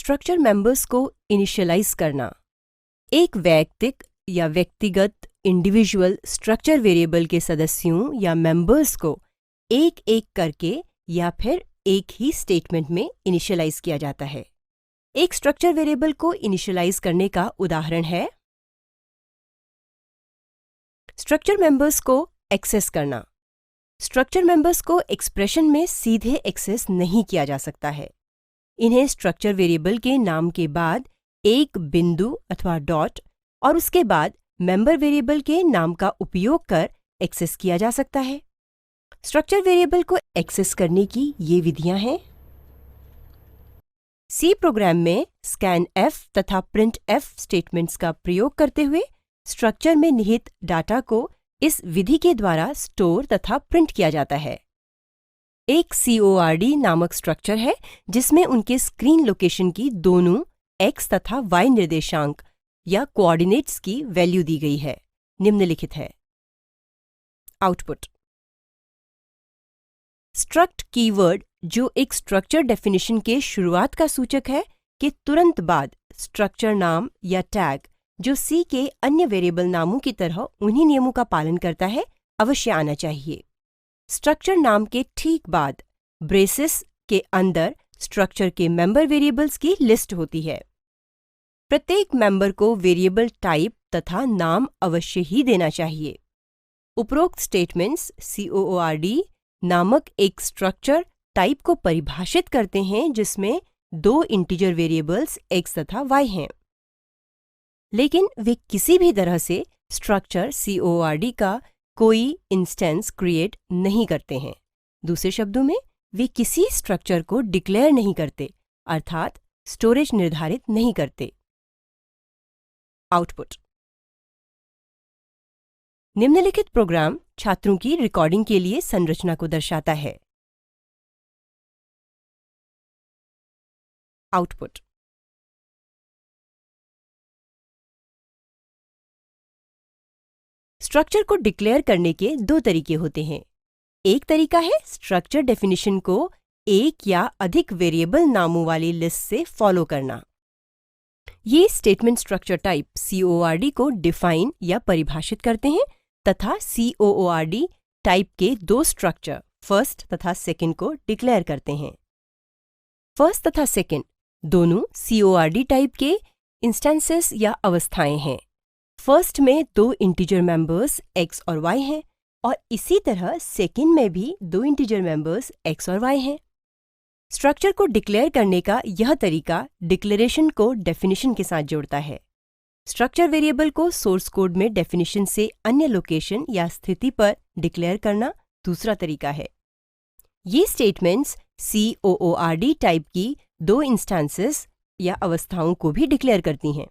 Structure members को initialise करना। एक वैयक्तिक या व्यक्तिगत इंडिविजुअल स्ट्रक्चर वेरिएबल के सदस्यों या मेंबर्स को एक एक करके या फिर एक ही स्टेटमेंट में इनिशियलाइज किया जाता है। एक स्ट्रक्चर वेरिएबल को इनिशियलाइज करने का उदाहरण है स्ट्रक्चर मेंबर्स को एक्सेस करना। स्ट्रक्चर मेंबर्स को एक्सप्रेशन में सीधे एक्सेस नहीं किया जा सकता है। इन्हें स्ट्रक्चर वेरिएबल के नाम के बाद एक बिंदु अथवा डॉट और उसके बाद मेंबर वेरिएबल के नाम का उपयोग कर एक्सेस किया जा सकता है। स्ट्रक्चर वेरिएबल को एक्सेस करने की ये विधियां हैं। सी प्रोग्राम में स्कैनएफ तथा प्रिंटएफ स्टेटमेंट्स का प्रयोग करते हुए स्ट्रक्चर में निहित डाटा को इस विधि के द्वारा स्टोर तथा प्रिंट किया जाता है। एक CORD नामक स्ट्रक्चर है जिसमें उनके स्क्रीन लोकेशन की दोनों x तथा y निर्देशांक या कोऑर्डिनेट्स की वैल्यू दी गई है। निम्नलिखित है। आउटपुट। स्ट्रक्ट कीवर्ड जो एक स्ट्रक्चर डेफिनेशन के शुरुआत का सूचक है के तुरंत बाद स्ट्रक्चर नाम या टैग जो C के अन्य वेरिएबल नामों की तरह उन्हीं नियमों का पालन करता है अवश्य आना चाहिए। स्ट्रक्चर नाम के ठीक बाद ब्रेसेस के अंदर स्ट्रक्चर के मेंबर वेरिएबल्स की लिस्ट होती है। प्रत्येक मेंबर को वेरिएबल टाइप तथा नाम अवश्य ही देना चाहिए। उपरोक्त स्टेटमेंट्स CORD नामक एक स्ट्रक्चर टाइप को परिभाषित करते हैं जिसमें दो इंटीजर वेरिएबल्स x तथा y हैं, लेकिन वे किसी भी तरह से स्ट्रक्चर CORD का कोई इंस्टेंस क्रिएट नहीं करते हैं। दूसरे शब्दों में वे किसी स्ट्रक्चर को डिक्लेयर नहीं करते, अर्थात स्टोरेज निर्धारित नहीं करते। आउटपुट। निम्नलिखित प्रोग्राम छात्रों की रिकॉर्डिंग के लिए संरचना को दर्शाता है। आउटपुट। स्ट्रक्चर को डिक्लेयर करने के दो तरीके होते हैं। एक तरीका है स्ट्रक्चर डेफिनेशन को एक या अधिक वेरिएबल नामों वाली लिस्ट से फॉलो करना। ये स्टेटमेंट स्ट्रक्चर टाइप CORD को डिफाइन या परिभाषित करते हैं तथा CORD टाइप के दो स्ट्रक्चर फर्स्ट तथा सेकंड को डिक्लेयर करते हैं। फर्स्ट तथा सेकंड दोनों CORD टाइप के इंस्टेंसेस या अवस्थाएं हैं। फर्स्ट में दो इंटीजर मेंबर्स x और y हैं और इसी तरह सेकंड में भी दो इंटीजर मेंबर्स x और y हैं। स्ट्रक्चर को डिक्लेयर करने का यह तरीका डिक्लेरेशन को डेफिनेशन के साथ जोड़ता है। स्ट्रक्चर वेरिएबल को सोर्स कोड में डेफिनेशन से अन्य लोकेशन या स्थिति पर डिक्लेयर करना दूसरा तरीका है। ये स्टेटमेंट्स CORD टाइप की दो इंस्टेंसेस या अवस्थाओं को भी डिक्लेयर करती हैं।